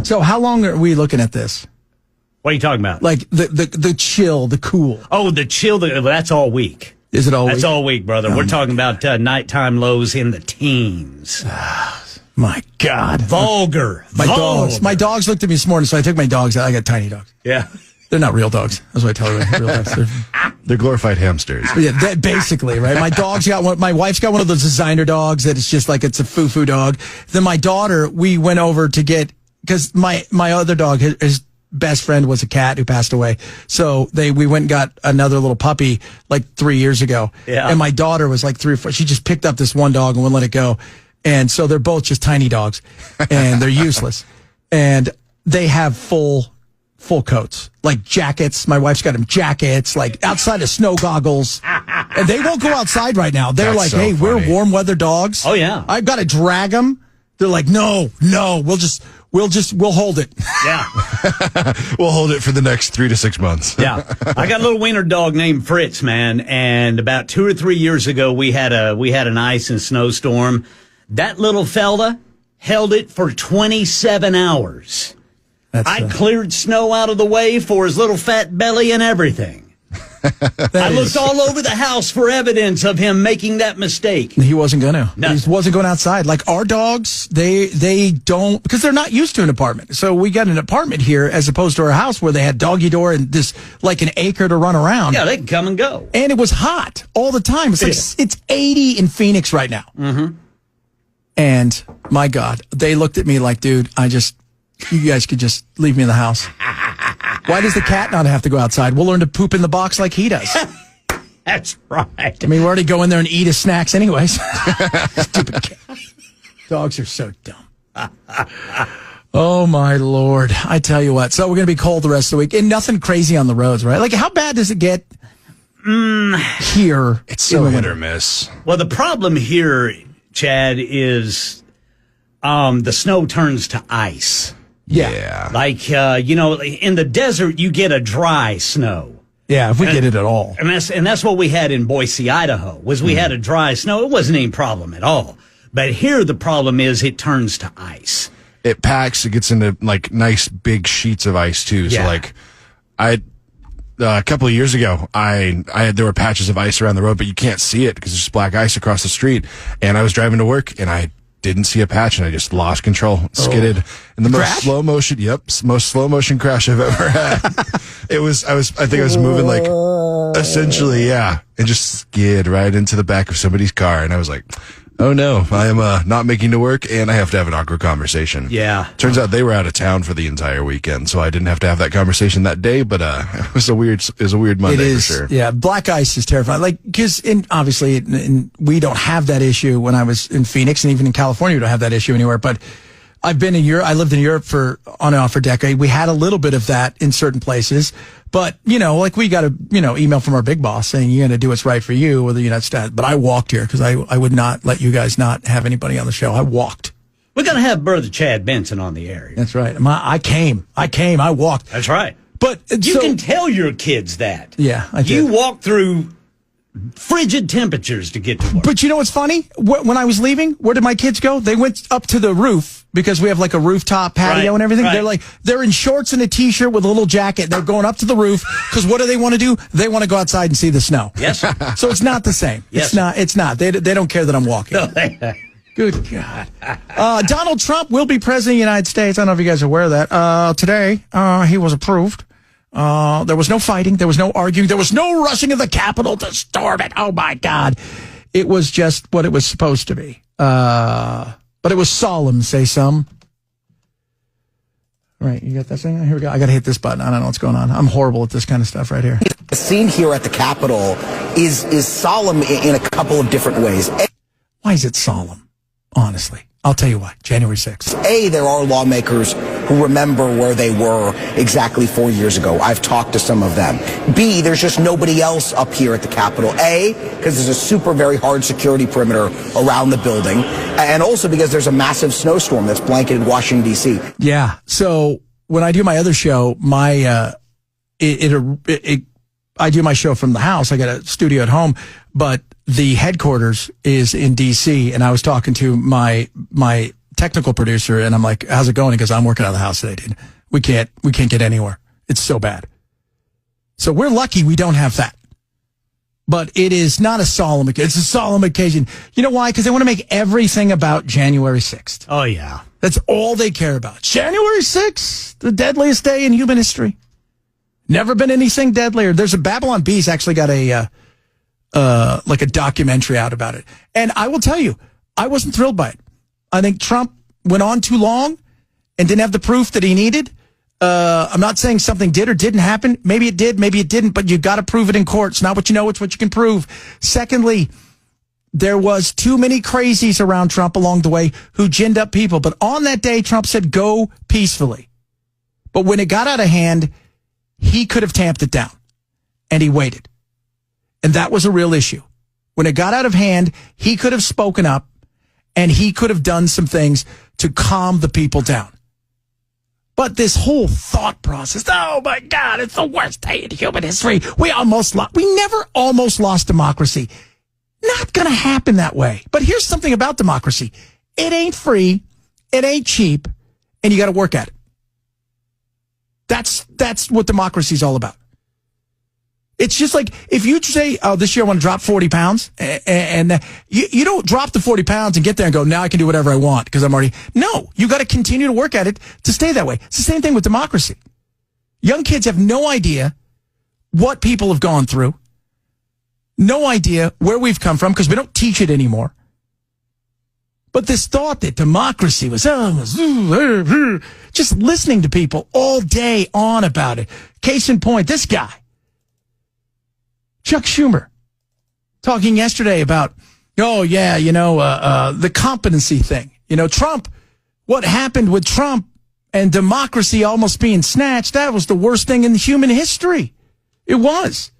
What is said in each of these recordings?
So how long are we looking at this? What are you talking about? Like the chill, the cool. Oh, the chill. That's all week. Is it all week? That's all week, brother. We're talking about nighttime lows in the teens. My God. Vulgar. My dogs looked at me this morning, so I took my dogs out. I got tiny dogs. Yeah. They're not real dogs. That's what I tell you. Real dogs. They're glorified hamsters. Yeah, basically, right? My dog's got one. My wife's got one of those designer dogs that it's just like it's a foo-foo dog. Then my daughter, we went over to get, because my other dog, his best friend was a cat who passed away. So we went and got another little puppy like 3 years ago. Yeah. And my daughter was like 3 or 4. She just picked up this one dog and wouldn't let it go. And so they're both just tiny dogs and they're useless. And they have full coats, like jackets. My wife's got them jackets, like outside of snow goggles. And they won't go outside right now. They're like, hey, we're warm weather dogs. Oh, yeah. I've got to drag them. They're like, no, we'll hold it. Yeah. We'll hold it for the next 3 to 6 months. Yeah. I got a little wiener dog named Fritz, man. And about 2 or 3 years ago, we had an ice and snowstorm. That little fella held it for 27 hours. I cleared snow out of the way for his little fat belly and everything. I looked all over the house for evidence of him making that mistake. He wasn't going to. No. He wasn't going outside. Like our dogs, they don't, because they're not used to an apartment. So we got an apartment here as opposed to our house where they had doggy door and this like an acre to run around. Yeah, they can come and go. And it was hot all the time. It's like it's 80 in Phoenix right now. Mm-hmm. And my God, they looked at me like, dude, you guys could just leave me in the house. Why does the cat not have to go outside? We'll learn to poop in the box like he does. That's right. I mean, we already go in there and eat his snacks anyways. Stupid cat. Dogs are so dumb. Oh, my Lord. I tell you what. So we're going to be cold the rest of the week. And nothing crazy on the roads, right? Like, how bad does it get here? It's so hit or miss. Well, the problem here, Chad, is the snow turns to ice. Yeah. Like, in the desert, you get a dry snow. Yeah, if we get it at all. And that's what we had in Boise, Idaho, was we had a dry snow. It wasn't any problem at all. But here the problem is it turns to ice. It packs, it gets into like nice big sheets of ice too. So like a couple of years ago, there were patches of ice around the road, but you can't see it because there's black ice across the street. And I was driving to work and I didn't see a patch and I just lost control, skidded in the most slow motion. Yep. Most slow motion crash I've ever had. I think I was moving like essentially, and just skid right into the back of somebody's car. And I was like, oh no, I am not making to work and I have to have an awkward conversation. Yeah. Turns out they were out of town for the entire weekend, so I didn't have to have that conversation that day, but it was a weird Monday for sure. Yeah, black ice is terrifying. Like, because obviously we don't have that issue when I was in Phoenix, and even in California we don't have that issue anywhere, but I've been in Europe. I lived in Europe on and off for a decade. We had a little bit of that in certain places, but like we got a email from our big boss saying you're going to do what's right for you with the United States. But I walked here because I would not let you guys not have anybody on the show. I walked. We're going to have Brother Chad Benson on the air. That's right. I came. I walked. That's right. But you can tell your kids that. Yeah, I did. You walk through frigid temperatures to get to work. But you know what's funny? When I was leaving, where did my kids go? They went up to the roof because we have like a rooftop patio and everything. Right. They're in shorts and a t-shirt with a little jacket. They're going up to the roof because what do they want to do? They want to go outside and see the snow. Yes. So it's not the same. Yes. It's not. They don't care that I'm walking. Good God. Donald Trump will be president of the United States. I don't know if you guys are aware of that. Today, he was approved. There was no fighting. There was no arguing. There was no rushing of the Capitol to storm it. Oh, my God. It was just what it was supposed to be. But it was solemn, say some. Right, you got that thing? Here we go. I got to hit this button. I don't know what's going on. I'm horrible at this kind of stuff right here. The scene here at the Capitol is solemn in a couple of different ways. Why is it solemn? Honestly. I'll tell you what, January 6th. There are lawmakers who remember where they were exactly 4 years ago. I've talked to some of them. B, there's just nobody else up here at the Capitol. A, because there's a super very hard security perimeter around the building. And also because there's a massive snowstorm that's blanketed Washington, D.C. Yeah. So when I do my other show, I do my show from the house. I got a studio at home, but the headquarters is in D.C. And I was talking to my technical producer, and I'm like, how's it going? He goes, I'm working out of the house today, dude. We can't get anywhere. It's so bad. So we're lucky we don't have that. But it is not a solemn occasion. It's a solemn occasion. You know why? Because they want to make everything about January 6th. Oh, yeah. That's all they care about. January 6th, the deadliest day in human history. Never been anything deadlier. There's a Babylon Bee's actually got a documentary out about it. And I will tell you, I wasn't thrilled by it. I think Trump went on too long and didn't have the proof that he needed. I'm not saying something did or didn't happen. Maybe it did, maybe it didn't, but you got to prove it in court. It's not what you know, it's what you can prove. Secondly, there was too many crazies around Trump along the way who ginned up people. But on that day, Trump said, go peacefully. But when it got out of hand, he could have tamped it down. And he waited. And that was a real issue. When it got out of hand, he could have spoken up and he could have done some things to calm the people down. But this whole thought process, oh my God, it's the worst day in human history. We never almost lost democracy. Not going to happen that way. But here's something about democracy. It ain't free. It ain't cheap. And you got to work at it. That's what democracy is all about. It's just like if you say, oh, this year I want to drop 40 pounds, and you don't drop the 40 pounds and get there and go, now I can do whatever I want because I'm already. No, you got to continue to work at it to stay that way. It's the same thing with democracy. Young kids have no idea what people have gone through, no idea where we've come from because we don't teach it anymore. But this thought that democracy was just listening to people all day on about it. Case in point, this guy. Chuck Schumer talking yesterday about, the competency thing. Trump, what happened with Trump and democracy almost being snatched, that was the worst thing in human history. It was.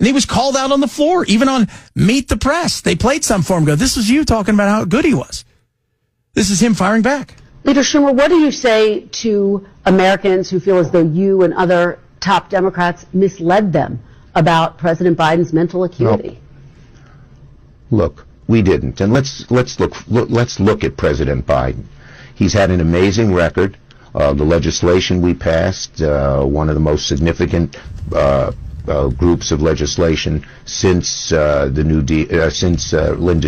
And he was called out on the floor, even on Meet the Press. They played some for him. This was you talking about how good he was. This is him firing back. Leader Schumer, what do you say to Americans who feel as though you and other top Democrats misled them about President Biden's mental acuity? Look, we didn't, and let's look at President Biden. He's had an amazing record. The legislation we passed, one of the most significant groups of legislation since Lyndon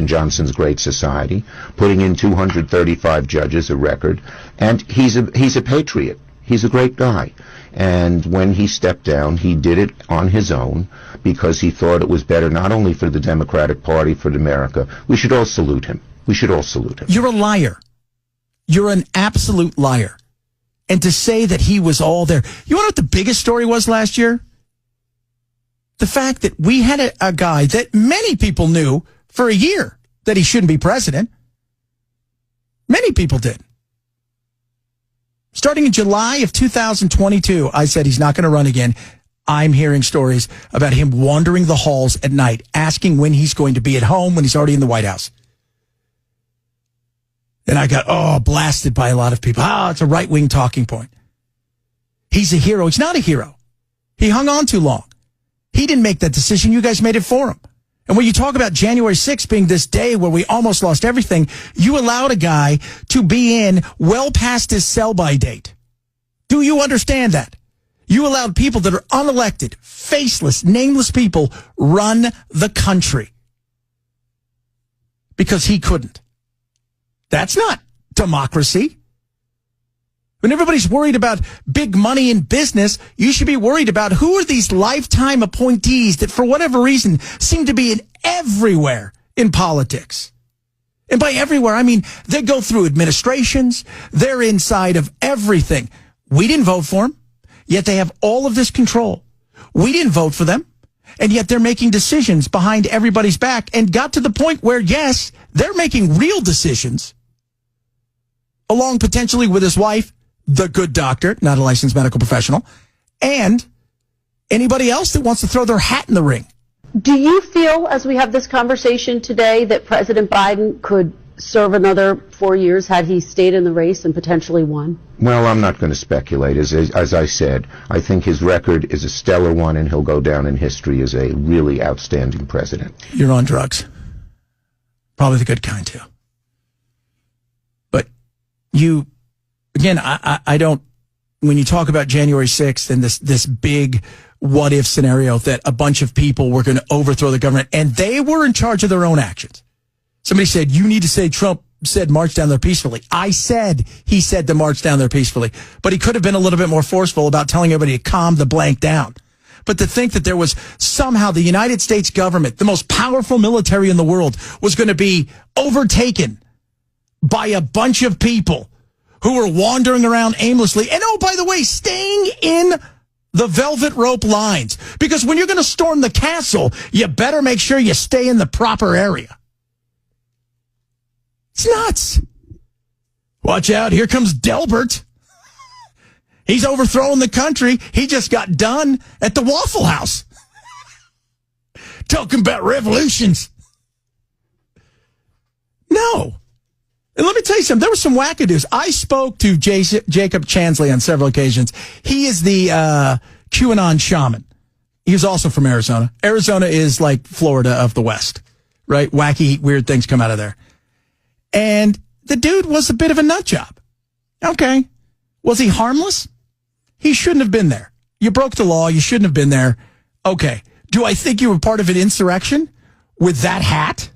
Johnson's Great Society, putting in 235 judges, a record, and he's a patriot. He's a great guy. And when he stepped down, he did it on his own because he thought it was better not only for the Democratic Party, for America. We should all salute him. You're a liar. You're an absolute liar. And to say that he was all there. You want to know what the biggest story was last year? The fact that we had a guy that many people knew for a year that he shouldn't be president. Many people did. Starting in July of 2022, I said he's not going to run again. I'm hearing stories about him wandering the halls at night, asking when he's going to be at home when he's already in the White House. And I got, blasted by a lot of people. It's a right-wing talking point. He's a hero. He's not a hero. He hung on too long. He didn't make that decision. You guys made it for him. And when you talk about January 6th being this day where we almost lost everything, you allowed a guy to be in well past his sell-by date. Do you understand that? You allowed people that are unelected, faceless, nameless people run the country because he couldn't. That's not democracy. When everybody's worried about big money in business, you should be worried about who are these lifetime appointees that for whatever reason seem to be in everywhere in politics. And by everywhere, I mean they go through administrations. They're inside of everything. We didn't vote for them, yet they have all of this control. We didn't vote for them, and yet they're making decisions behind everybody's back and got to the point where, yes, they're making real decisions along potentially with his wife, the good doctor, not a licensed medical professional, and anybody else that wants to throw their hat in the ring. Do you feel, as we have this conversation today, that President Biden could serve another 4 years had he stayed in the race and potentially won? Well, I'm not going to speculate. As I said, I think his record is a stellar one, and he'll go down in history as a really outstanding president. You're on drugs. Probably the good kind, too. But I don't, when you talk about January 6th and this big what if scenario that a bunch of people were going to overthrow the government and they were in charge of their own actions. Somebody said, you need to say Trump said march down there peacefully. I said he said to march down there peacefully, but he could have been a little bit more forceful about telling everybody to calm the blank down. But to think that there was somehow the United States government, the most powerful military in the world, was going to be overtaken by a bunch of people who were wandering around aimlessly. And oh, by the way, staying in the velvet rope lines. Because when you're going to storm the castle, you better make sure you stay in the proper area. It's nuts. Watch out. Here comes Delbert. He's overthrowing the country. He just got done at the Waffle House. Talking about revolutions. No. And let me tell you something. There were some wackadoos. I spoke to Jacob Chansley on several occasions. He is the QAnon shaman. He was also from Arizona. Arizona is like Florida of the West, right? Wacky, weird things come out of there. And the dude was a bit of a nut job. Okay. Was he harmless? He shouldn't have been there. You broke the law. You shouldn't have been there. Okay. Do I think you were part of an insurrection with that hat?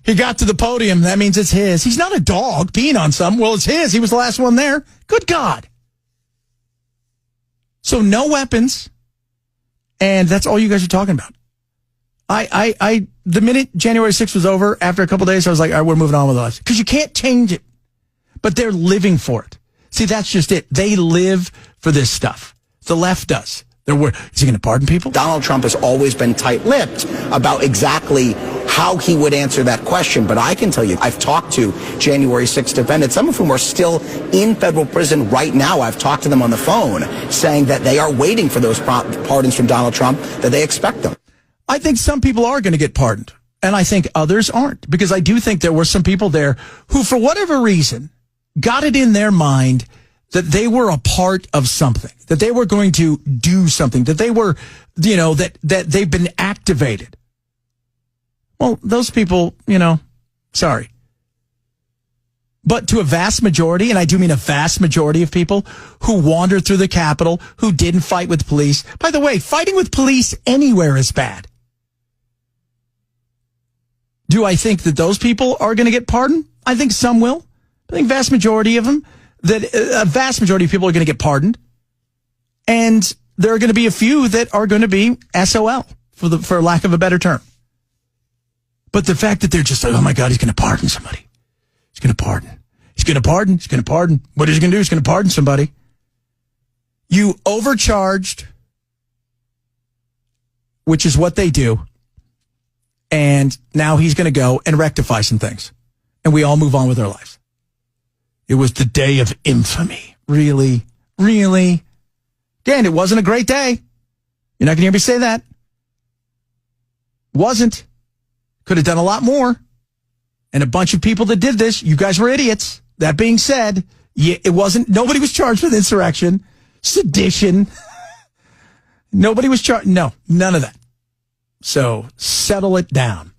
He got to the podium. That means it's his. He's not a dog peeing on something. Well, it's his. He was the last one there. Good God. So no weapons. And that's all you guys are talking about. The minute January 6th was over, after a couple of days, I was like, all right, we're moving on with our lives. Because you can't change it. But they're living for it. See, that's just it. They live for this stuff. The left does. Is he going to pardon people? Donald Trump has always been tight-lipped about exactly how he would answer that question. But I can tell you, I've talked to January 6th defendants, some of whom are still in federal prison right now. I've talked to them on the phone saying that they are waiting for those pardons from Donald Trump, that they expect them. I think some people are going to get pardoned, and I think others aren't, because I do think there were some people there who, for whatever reason, got it in their mind that they were a part of something, that they were going to do something, that they were, that they've been activated. Well, those people, sorry. But to a vast majority, and I do mean a vast majority of people who wandered through the Capitol, who didn't fight with police. By the way, fighting with police anywhere is bad. Do I think that those people are going to get pardoned? I think some will. I think a vast majority of people are going to get pardoned. And there are going to be a few that are going to be SOL, for lack of a better term. But the fact that they're just like, oh my God, he's going to pardon somebody. He's going to pardon. He's going to pardon. He's going to pardon. What is he going to do? He's going to pardon somebody. You overcharged, which is what they do. And now he's going to go and rectify some things. And we all move on with our lives. It was the day of infamy. Really? Really? Dan, it wasn't a great day. You're not going to hear me say that. Wasn't. Could have done a lot more. And a bunch of people that did this, you guys were idiots. That being said, nobody was charged with insurrection, sedition. Nobody was charged. No, none of that. So settle it down.